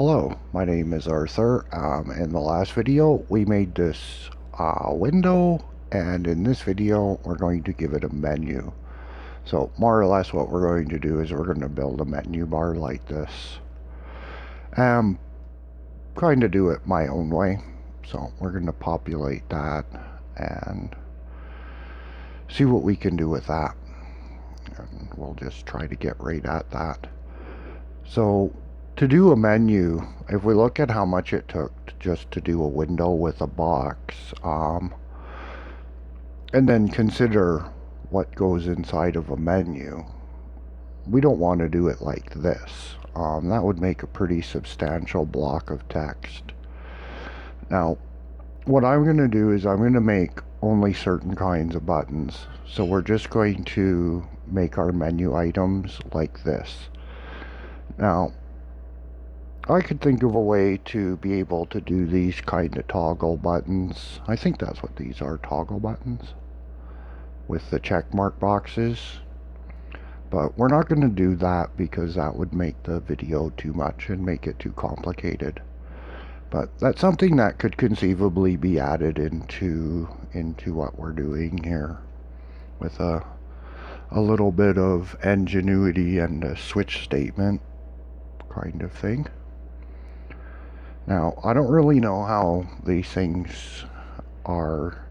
Hello, my name is Arthur. In the last video we made this window, and in this video we're going to give it a menu. So more or less what we're going to do is we're going to build a menu bar like this. Trying to do it my own way. So we're going to populate that and see what we can do with that. And we'll just try to get right at that. So to do a menu, if we look at how much it took just to do a window with a box, and then consider what goes inside of a menu, we don't want to do it like this. That would make a pretty substantial block of text. Now, what I'm going to do is I'm going to make only certain kinds of buttons. So we're just going to make our menu items like this. Now, I could think of a way to be able to do these kind of toggle buttons. I think that's what these are, toggle buttons, with the check mark boxes. But we're not going to do that because that would make the video too much and make it too complicated. But that's something that could conceivably be added into what we're doing here with a little bit of ingenuity and a switch statement kind of thing. Now, I don't really know how these things are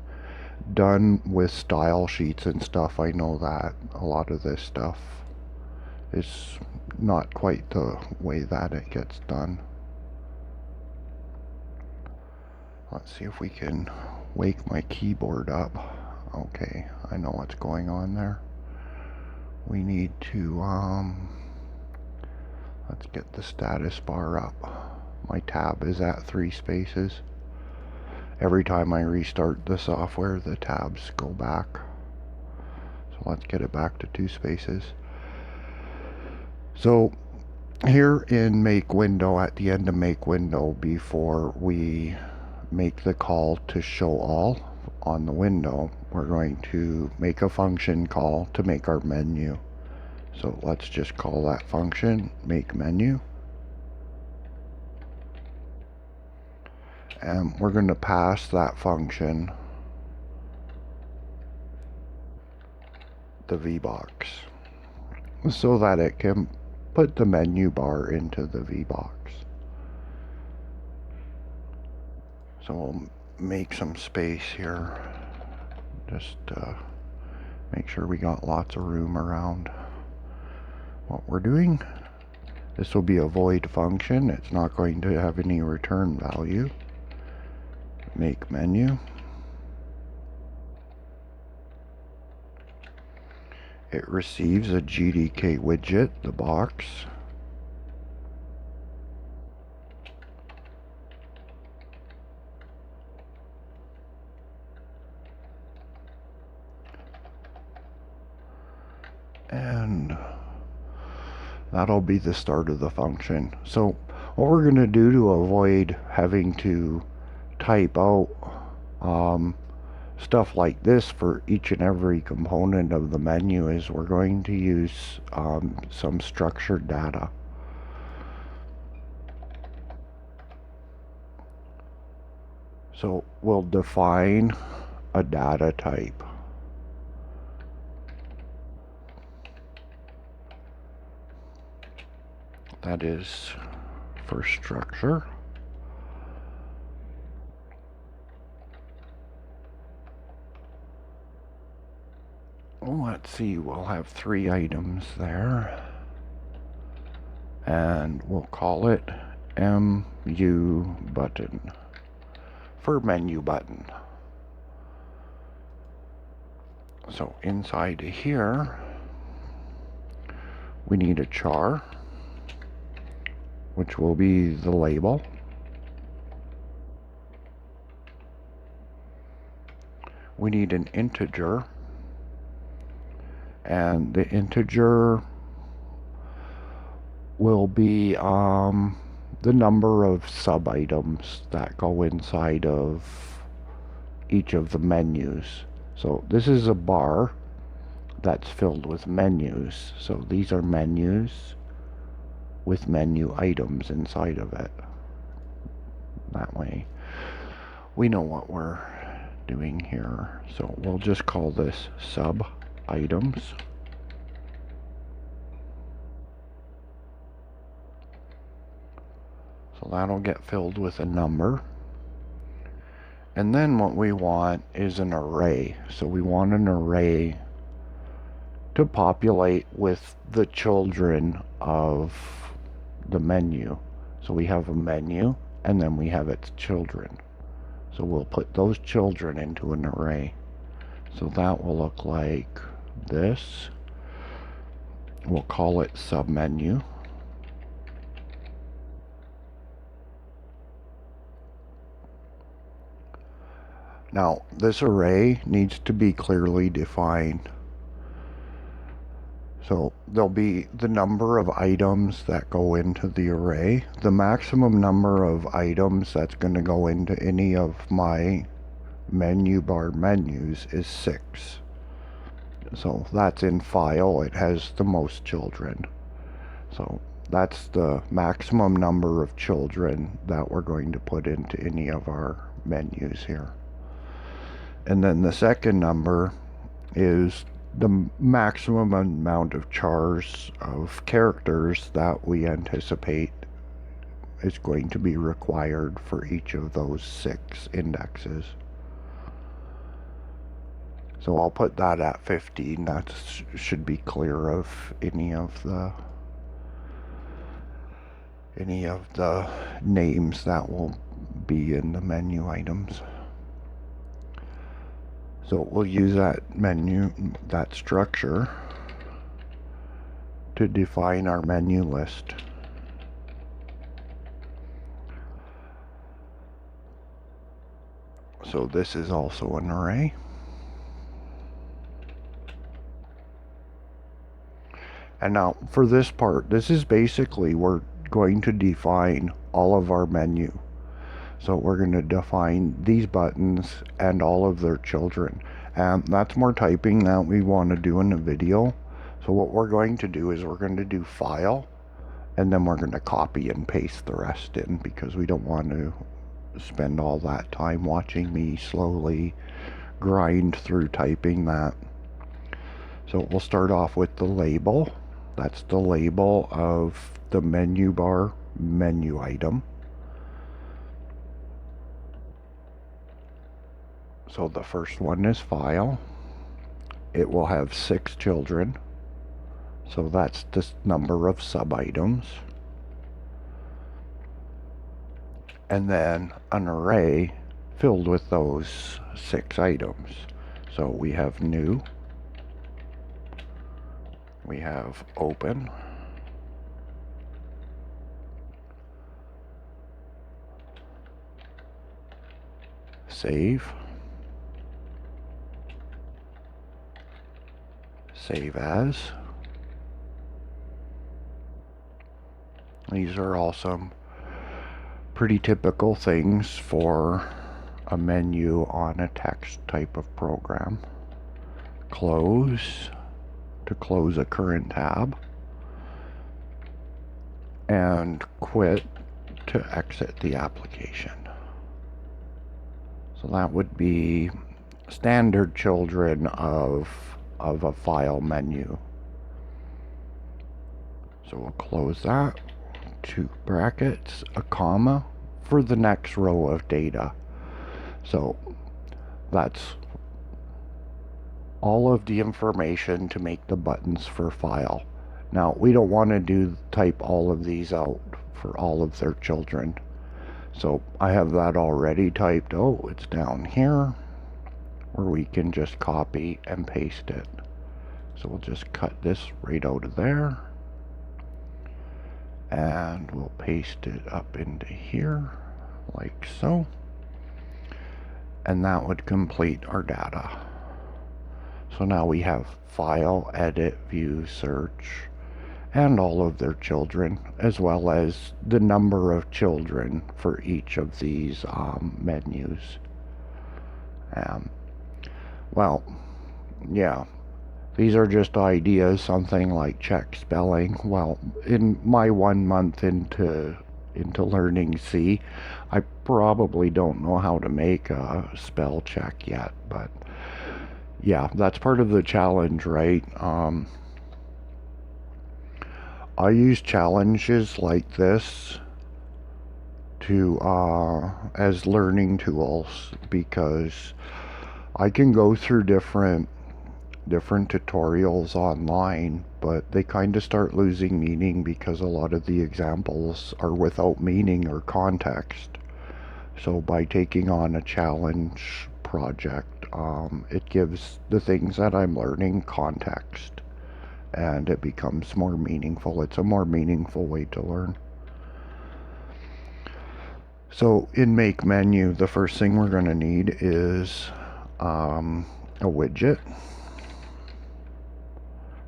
done with style sheets and stuff. I know that a lot of this stuff is not quite the way that it gets done. Let's see if we can wake my keyboard up. Okay, I know what's going on there. We need to, let's get the status bar up. My tab is at 3 spaces. Every time I restart the software, the tabs go back. So let's get it back to 2 spaces. So here in make window, at the end of make window, before we make the call to show all on the window, we're going to make a function call to make our menu. So let's just call that function make menu. And we're going to pass that function the VBox so that it can put the menu bar into the VBox. So we'll make some space here, just make sure we got lots of room around what we're doing. This will be a void function. It's not going to have any return value. Make menu. It receives a GTK widget, the box. And that'll be the start of the function. So what we're going to do to avoid having to type out stuff like this for each and every component of the menu is we're going to use some structured data. So we'll define a data type. That is for structure. Let's see, we'll have 3 items there. And we'll call it MU button for menu button. So inside of here, we need a char, which will be the label. We need an integer, and the integer will be the number of sub items that go inside of each of the menus. So this is a bar that's filled with menus. So these are menus. with menu items inside of it. That way we know what we're doing here. So we'll just call this sub items. So that'll get filled with a number. And then what we want is an array. So we want an array to populate with the children of the menu. So we have a menu and then we have its children. So we'll put those children into an array. So that will look like this. We'll call it submenu. Now this array needs to be clearly defined. So there'll be the number of items that go into the array. The maximum number of items that's going to go into any of my menu bar menus is 6. So that's in file. It has the most children. So that's the maximum number of children that we're going to put into any of our menus here. And then the second number is the maximum amount of chars of characters that we anticipate is going to be required for each of those 6 indexes. So I'll put that at 15. That should be clear of any of the names that will be in the menu items. So we'll use that structure to define our menu list. So this is also an array. And now for this part, this is basically we're going to define all of our menu. So we're going to define these buttons and all of their children. And that's more typing that we want to do in a video. So what we're going to do is we're going to do file, and then we're going to copy and paste the rest in, because we don't want to spend all that time watching me slowly grind through typing that. So we'll start off with the label. That's the label of the menu bar menu item. So the first one is file. It will have 6 children. So that's the number of sub-items. And then an array filled with those 6 items. So we have new. We have open. Save. Save as. These are all some pretty typical things for a menu on a text type of program. Close to close a current tab, and quit to exit the application. So that would be standard children of a file menu. So we'll close that, 2 brackets, a comma for the next row of data. So that's all of the information to make the buttons for file. Now we don't want to type all of these out for all of their children. So I have that already typed. Oh, it's down here, where we can just copy and paste it. So we'll just cut this right out of there, and we'll paste it up into here like so, and that would complete our data. So now we have file, edit, view, search, and all of their children, as well as the number of children for each of these menus. Well, yeah, These are just ideas, something like check spelling. Well, in my 1 month into learning C, I probably don't know how to make a spell check yet, but yeah, that's part of the challenge, right? I use challenges like this to as learning tools, because I can go through different tutorials online, but they kind of start losing meaning because a lot of the examples are without meaning or context. So by taking on a challenge project, it gives the things that I'm learning context, and it becomes more meaningful. It's a more meaningful way to learn. So in Make Menu, the first thing we're going to need is a widget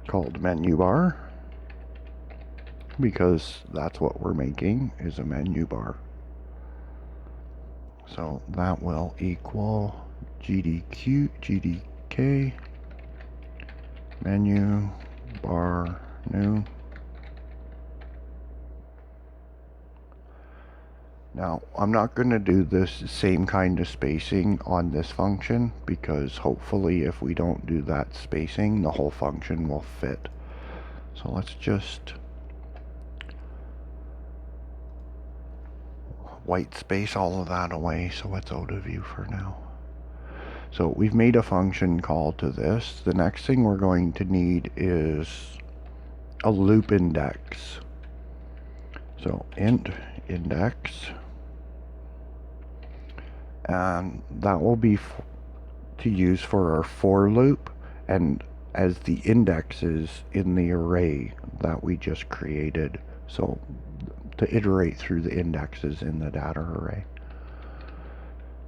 called Menu Bar, because that's what we're making, is a menu bar. So that will equal GTK menu bar new. Now, I'm not going to do this same kind of spacing on this function, because hopefully if we don't do that spacing, the whole function will fit. So let's just white space all of that away so it's out of view for now. So we've made a function call to this. The next thing we're going to need is a loop index. So int index, and that will be to use for our for loop, and as the indexes in the array that we just created, so to iterate through the indexes in the data array.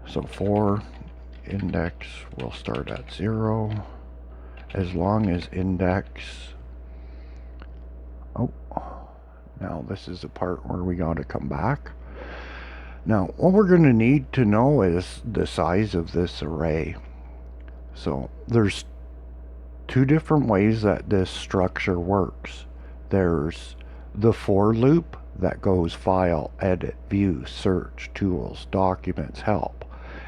So for index will start at 0 as long as index, now this is the part where we got to come back. Now what we're going to need to know is the size of this array. So there's two different ways that this structure works. There's the for loop that goes file, edit, view, search, tools, documents, help.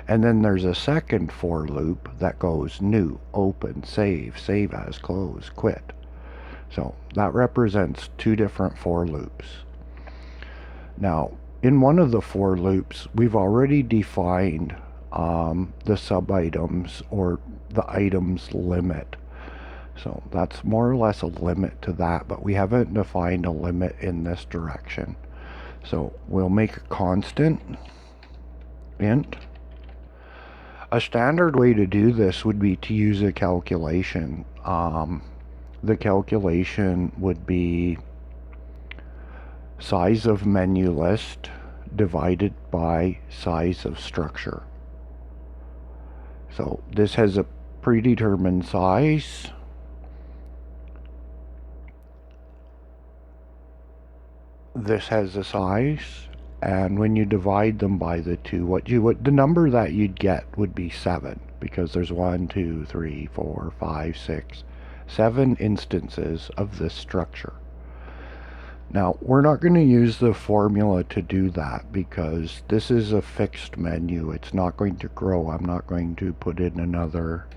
And then there's a second for loop that goes new, open, save, save as, close, quit. So that represents two different for loops. Now, in one of the for loops, we've already defined the sub-items, or the items limit. So that's more or less a limit to that, but we haven't defined a limit in this direction. So we'll make a constant int. A standard way to do this would be to use a calculation. The calculation would be size of menu list divided by size of structure. So this has a predetermined size. This has a size, and when you divide them by the two, the number that you'd get would be 7, because there's 1, 2, 3, 4, 5, 6, 7 instances of this structure. Now, we're not going to use the formula to do that, because this is a fixed menu. It's not going to grow. I'm not going to put in another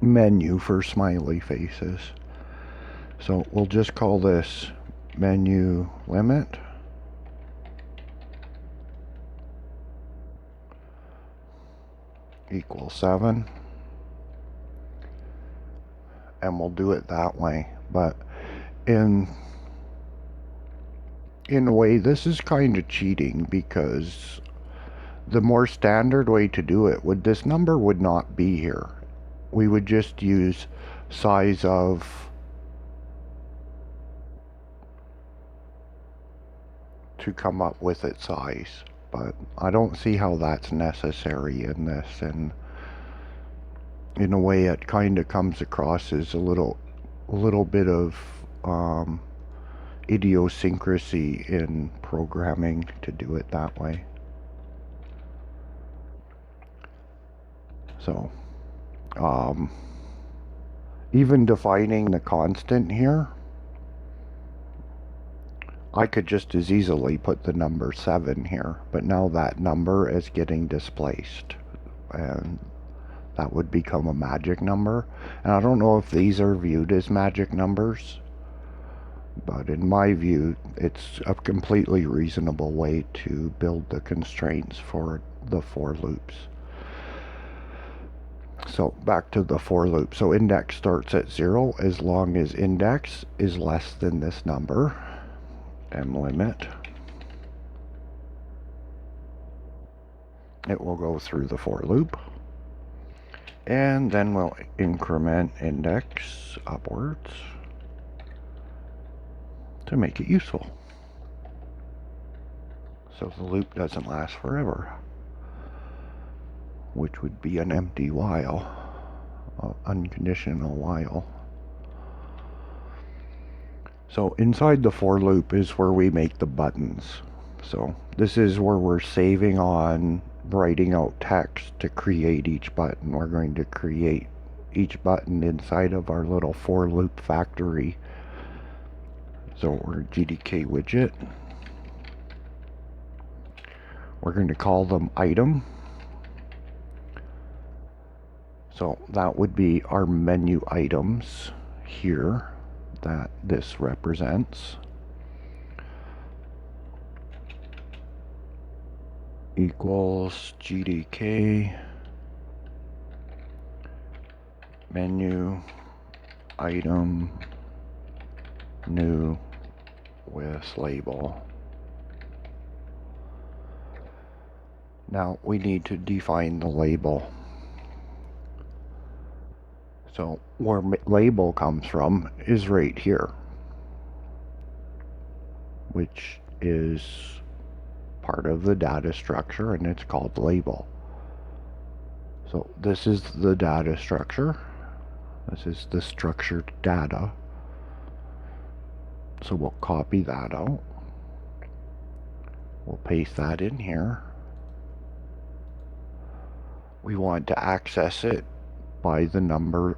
menu for smiley faces. So we'll just call this menu limit. Equals 7. And we'll do it that way. But in a way, this is kind of cheating, because the more standard way to do it this number would not be here. We would just use size of to come up with its size, but I don't see how that's necessary in this, and in a way it kind of comes across as a little bit of idiosyncrasy in programming to do it that way. So even defining the constant here, I could just as easily put the number 7 here, but now that number is getting displaced, and that would become a magic number. And I don't know if these are viewed as magic numbers, but in my view, it's a completely reasonable way to build the constraints for the for loops. So back to the for loop. So index starts at 0 as long as index is less than this number, and limit. It will go through the for loop, and then we'll increment index upwards to make it useful, so the loop doesn't last forever, which would be an empty while, unconditional while. So inside the for loop is where we make the buttons. So this is where we're saving on writing out text to create each button. We're going to create each button inside of our little for loop factory. So we're GTK widget. We're going to call them item. So that would be our menu items here that this represents. Equals GTK menu item new with label. Now we need to define the label. So where label comes from is right here, which is part of the data structure, and it's called label. So this is the data structure. This is the structured data. So we'll copy that out. We'll paste that in here. We want to access it by the number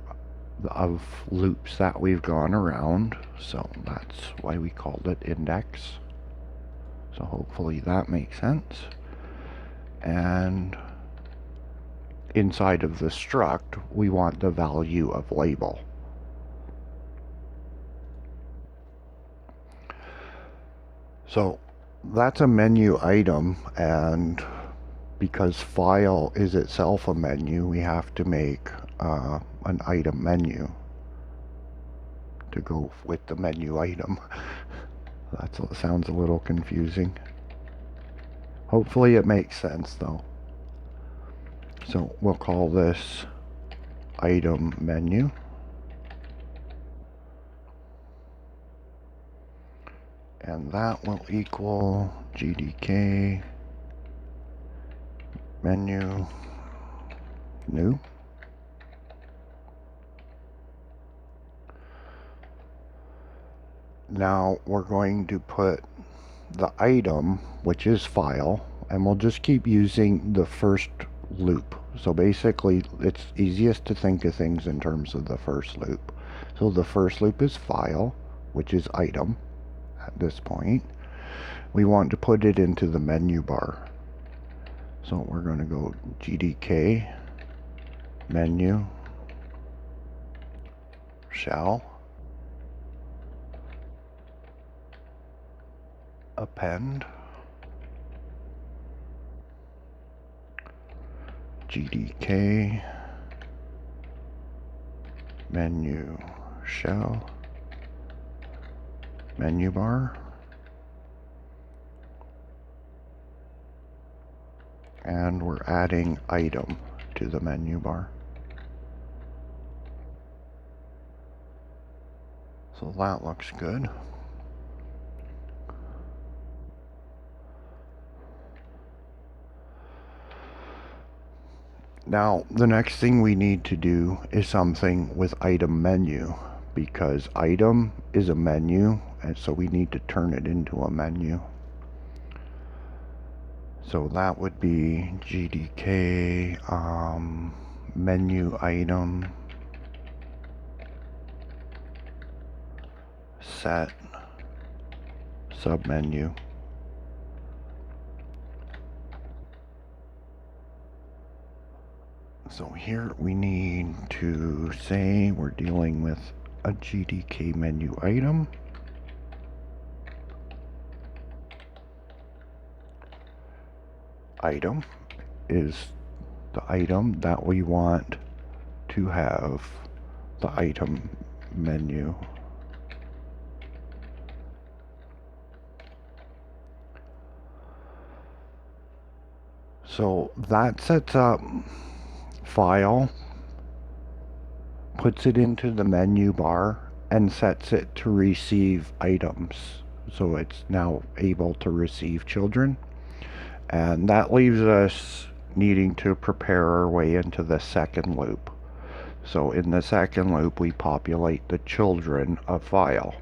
of loops that we've gone around. So that's why we called it index. So hopefully that makes sense. And inside of the struct, we want the value of label. So that's a menu item, and because file is itself a menu, we have to make an item menu to go with the menu item. That sounds a little confusing. Hopefully it makes sense though. So we'll call this item menu. And that will equal GTK menu new. Now we're going to put the item, which is file, and we'll just keep using the first loop. So basically it's easiest to think of things in terms of the first loop. So the first loop is file, which is item at this point. We want to put it into the menu bar. So we're going to go GTK menu shall append GTK menu shall menu bar, and we're adding item to the menu bar. So that looks good. Now the next thing we need to do is something with item menu, because item is a menu, and so we need to turn it into a menu. So that would be GTK menu item set submenu. So here we need to say we're dealing with a GTK menu item. Item is the item that we want to have the item menu. So that sets up file, puts it into the menu bar, and sets it to receive items. So it's now able to receive children. And that leaves us needing to prepare our way into the second loop. So in the second loop, we populate the children of file.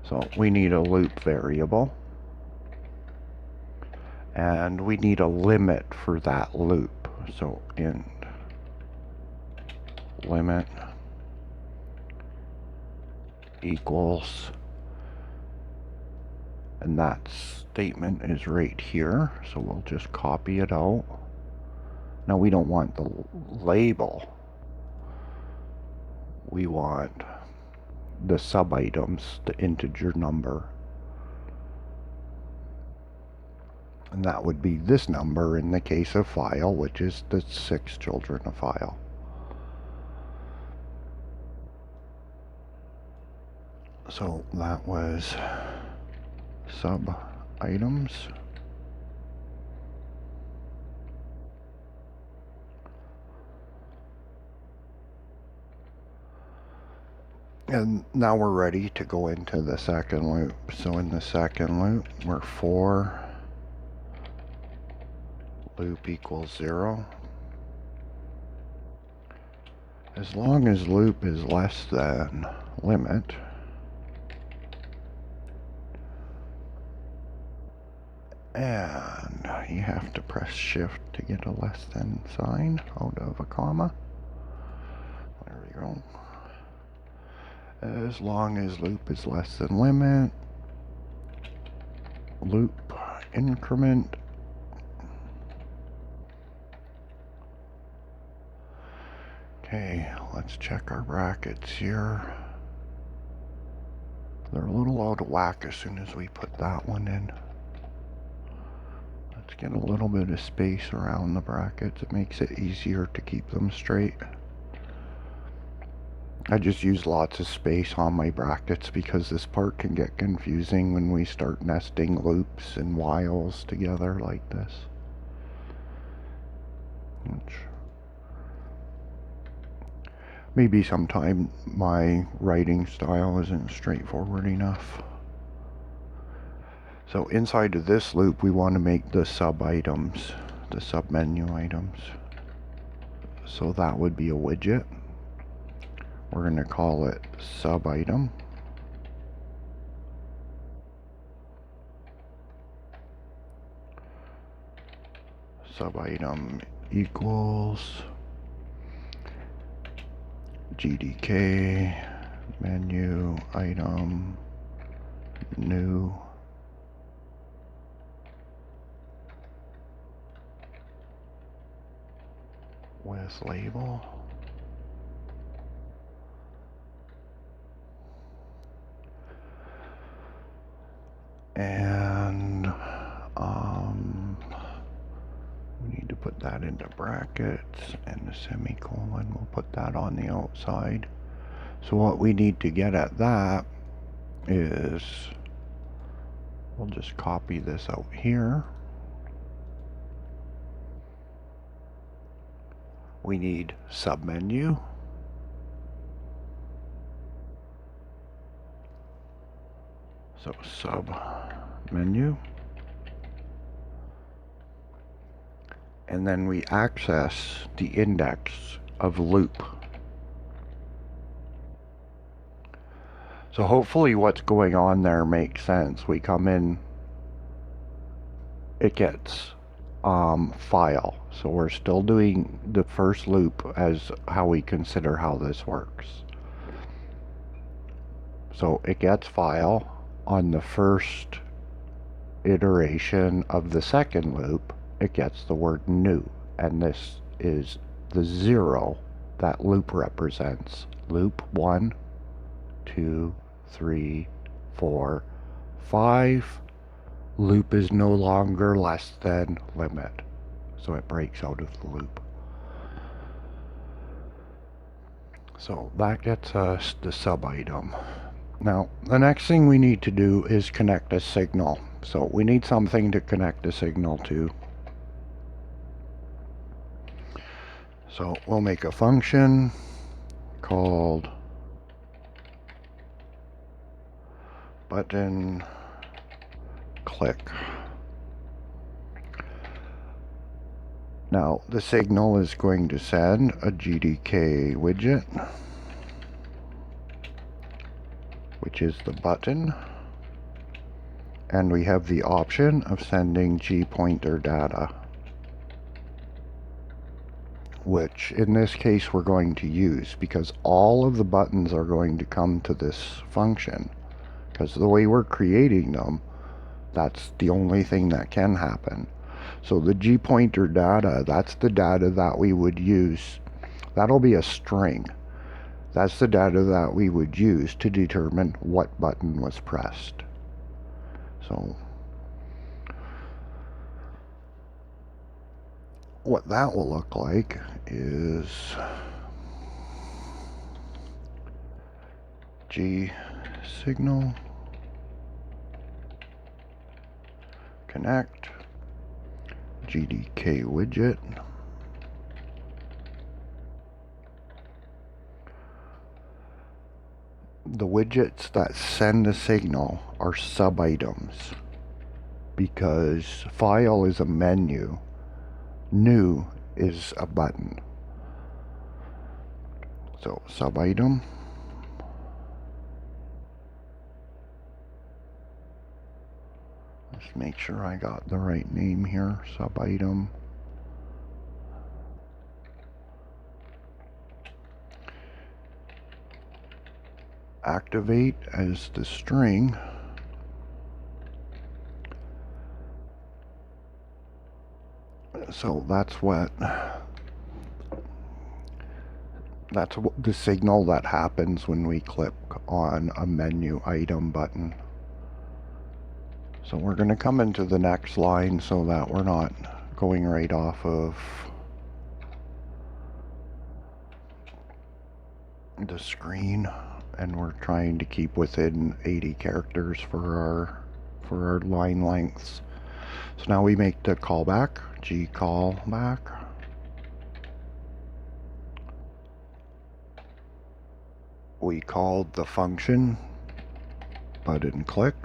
So we need a loop variable. And we need a limit for that loop. So int limit equals, and that statement is right here, so we'll just copy it out. Now we don't want the label, we want the sub items, the integer number, and that would be this number in the case of file, which is the 6 children of file. So that was sub items. And now we're ready to go into the second loop. So in the second loop, we're for loop equals 0. As long as loop is less than limit, and you have to press shift to get a less than sign out of a comma. There we go. As long as loop is less than limit, loop increment. Okay, let's check our brackets here. They're a little out of whack as soon as we put that one in. Let's get a little bit of space around the brackets. It makes it easier to keep them straight. I just use lots of space on my brackets because this part can get confusing when we start nesting loops and whiles together like this. Which maybe sometime my writing style isn't straightforward enough. So inside of this loop, we want to make the sub items, the sub menu items. So that would be a widget. We're going to call it sub item. Sub item equals GTK menu item new with label. And we need to put that into brackets and the semicolon. We'll put that on the outside. So what we need to get at that is, we'll just copy this out here. We need submenu. So submenu. And then we access the index of loop. So hopefully what's going on there makes sense. We come in, it gets file. So we're still doing the first loop as how we consider how this works. So it gets file on the first iteration of the second loop, it gets the word new, and this is the 0 that loop represents. Loop 1, 2, 3, 4, 5. Loop is no longer less than limit, so it breaks out of the loop. So that gets us the sub item. Now the next thing we need to do is connect a signal. So we need something to connect a signal to. So we'll make a function called button click. Now the signal is going to send a GTK widget, which is the button, and we have the option of sending G pointer data, which in this case we're going to use because all of the buttons are going to come to this function, because the way we're creating them, that's the only thing that can happen. So the G pointer data, that's the data that we would use. That'll be a string. That's the data that we would use to determine what button was pressed. So what that will look like is G signal connect GTK widget, the widgets that send the signal are sub items because file is a menu, new is a button. So sub item, let's make sure I got the right name here. Sub item, activate as the string, so that's the signal that happens when we click on a menu item button. So we're going to come into the next line so that we're not going right off of the screen, and we're trying to keep within 80 characters for our line lengths. So now we make the callback, G callback. We called the function button click,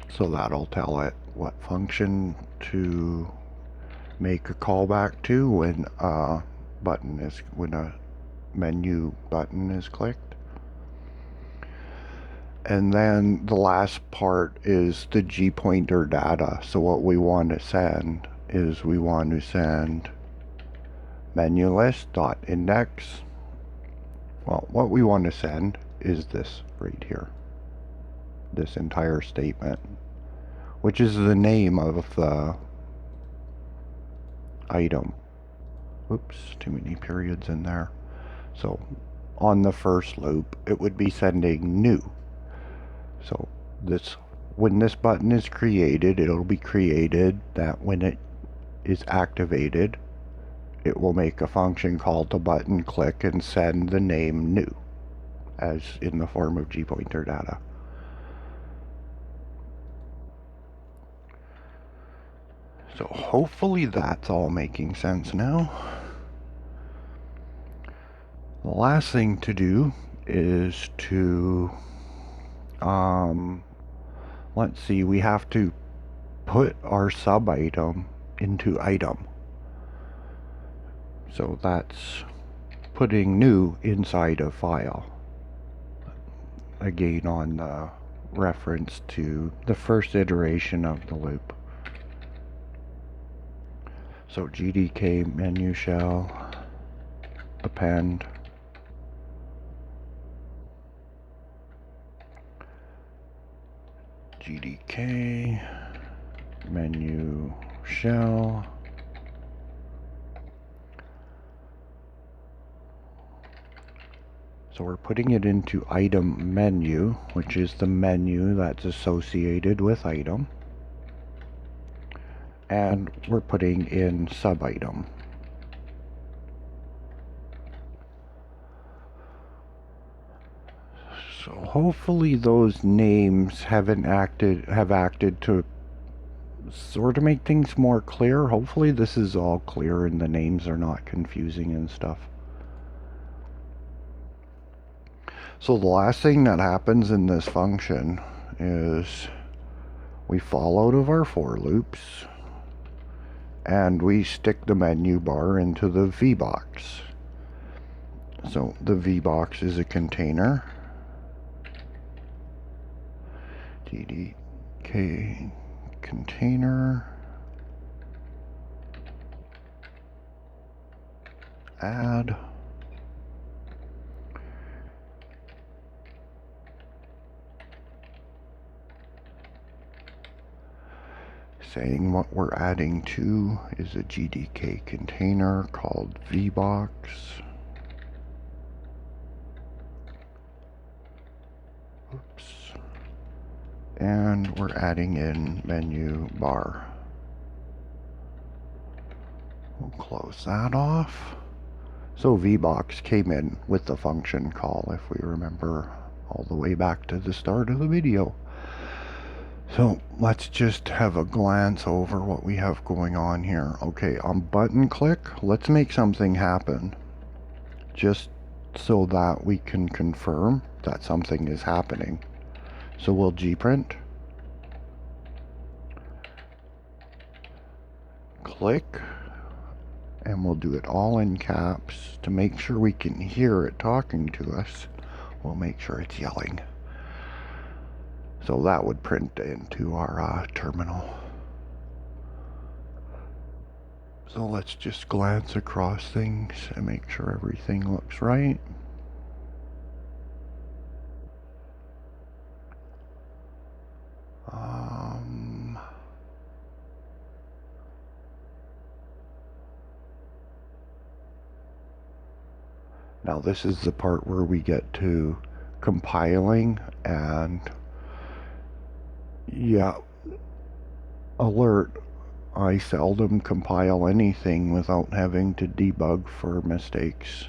so that'll tell it what function to make a callback to when a menu button is clicked. And then the last part is the G pointer data. So what we want to send is we want to send menu list dot index. Well, what we want to send is this right here, this entire statement, which is the name of the item. Oops, too many periods in there. So on the first loop, it would be sending new. So when this button is created, it'll be created that when it is activated, it will make a function called the button click and send the name new as in the form of G pointer data. So hopefully that's all making sense now. The last thing to do is to let's see, we have to put our sub item into item. So that's putting new inside a file. Again, on the reference to the first iteration of the loop. So GTK menu shell append GTK, menu shell. So we're putting it into item menu, which is the menu that's associated with item. And we're putting in sub item. So hopefully those names have acted to sort of make things more clear. Hopefully this is all clear and the names are not confusing and stuff. So the last thing that happens in this function is we fall out of our for loops and we stick the menu bar into the VBox. So the VBox is a container. GTK container. Add. Saying what we're adding to is a GTK container called VBox. Oops. And we're adding in menu bar. We'll close that off. So VBox came in with the function call, if we remember all the way back to the start of the video. So let's just have a glance over what we have going on here. Okay, on button click, let's make something happen just so that we can confirm that something is happening. So we'll gprint, click, and we'll do it all in caps to make sure we can hear it talking to us. We'll make sure it's yelling. So that would print into our terminal. So let's just glance across things and make sure everything looks right. Now this is the part where we get to compiling, and yeah, alert, I seldom compile anything without having to debug for mistakes,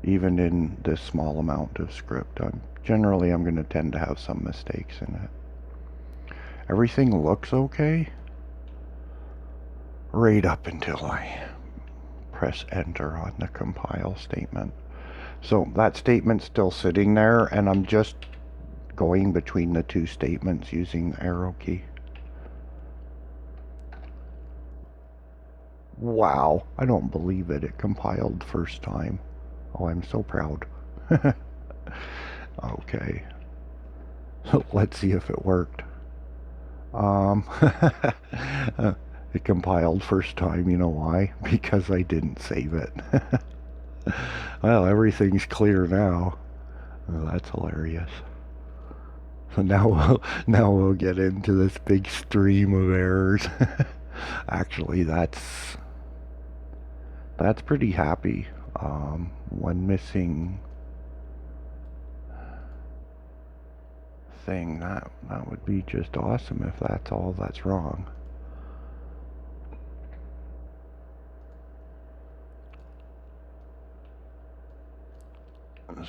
even in this small amount of script. Generally I'm going to tend to have some mistakes in it. Everything looks okay right up until I press enter on the compile statement. So that statement's still sitting there, and I'm just going between the two statements using the arrow key. Wow, I don't believe it. It compiled first time. Oh, I'm so proud. Okay. So let's see if it worked. It compiled first time. You know why? Because I didn't save it. Well, everything's clear now. Oh, that's hilarious. So now we'll get into this big stream of errors. Actually, that's pretty happy. One missing thing, that would be just awesome if that's all that's wrong.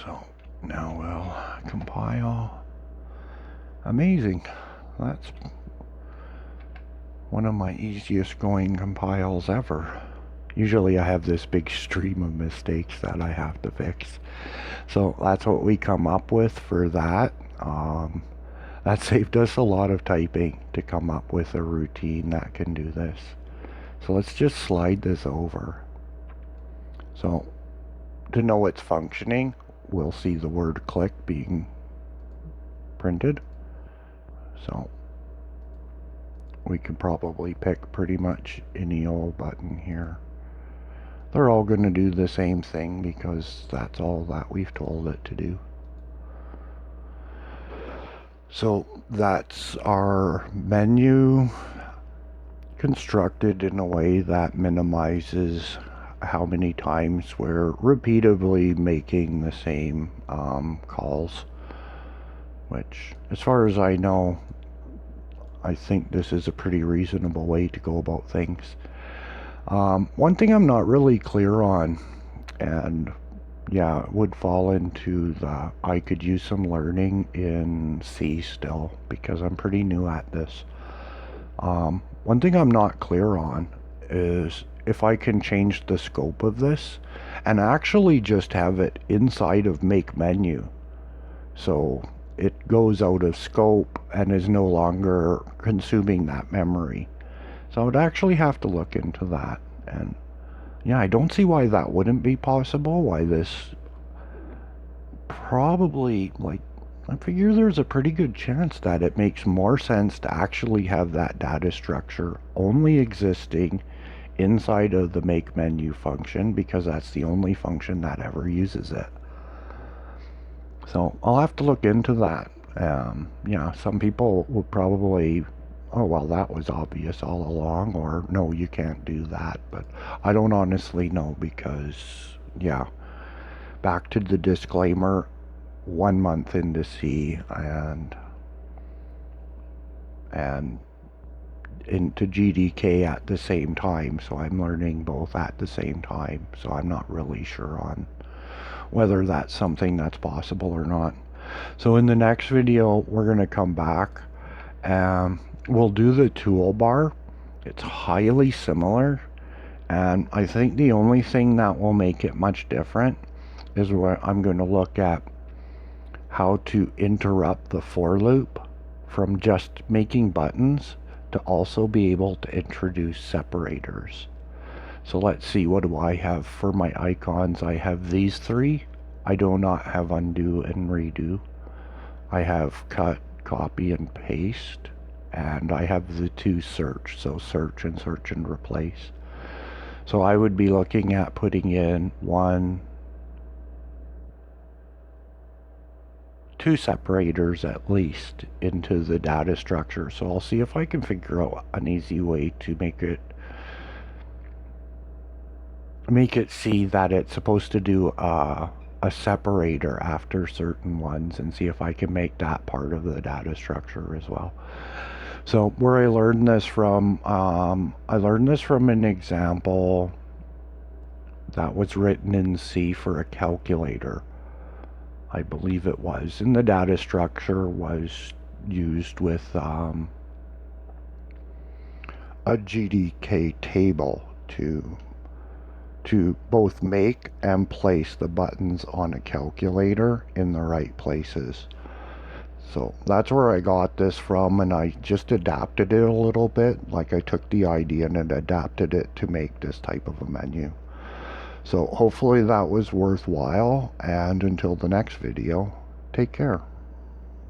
So now we'll compile. Amazing. That's one of my easiest going compiles ever. Usually I have this big stream of mistakes that I have to fix. So that's what we come up with for that. That saved us a lot of typing to come up with a routine that can do this. So let's just slide this over. So to know it's functioning, we'll see the word click being printed. So we can probably pick pretty much any old button here. They're all going to do the same thing because that's all that we've told it to do. So that's our menu constructed in a way that minimizes how many times we're repeatedly making the same calls, which, as far as I know, I think this is a pretty reasonable way to go about things. One thing I'm not really clear on, and yeah, it would fall into the I could use some learning in C still, because I'm pretty new at this. One thing I'm not clear on is if I can change the scope of this and actually just have it inside of make menu. So it goes out of scope and is no longer consuming that memory. So I would actually have to look into that. And yeah, I don't see why that wouldn't be possible, why this probably, like, I figure there's a pretty good chance that it makes more sense to actually have that data structure only existing inside of the make menu function, because that's the only function that ever uses it. So I'll have to look into that. Yeah, some people would probably, oh, well, that was obvious all along, or no, you can't do that. But I don't honestly know, because, yeah, back to the disclaimer, 1 month into C and into GTK at the same time, so I'm learning both at the same time, so I'm not really sure on whether that's something that's possible or not. So in the next video, we're going to come back and we'll do the toolbar. It's highly similar, and I think the only thing that will make it much different is where I'm going to look at how to interrupt the for loop from just making buttons to also be able to introduce separators. So let's see, what do I have for my icons? I have these three. I do not have undo and redo. I have cut, copy, and paste. And I have the two search, so search and replace. So I would be looking at putting in two separators at least into the data structure. So I'll see if I can figure out an easy way to make it see that it's supposed to do a separator after certain ones, and see if I can make that part of the data structure as well. So where I learned this from an example that was written in C for a calculator. I believe it was, and the data structure was used with a GTK table to both make and place the buttons on a calculator in the right places. So that's where I got this from, and I just adapted it a little bit. Like, I took the idea and adapted it to make this type of a menu. So hopefully that was worthwhile, and until the next video, take care.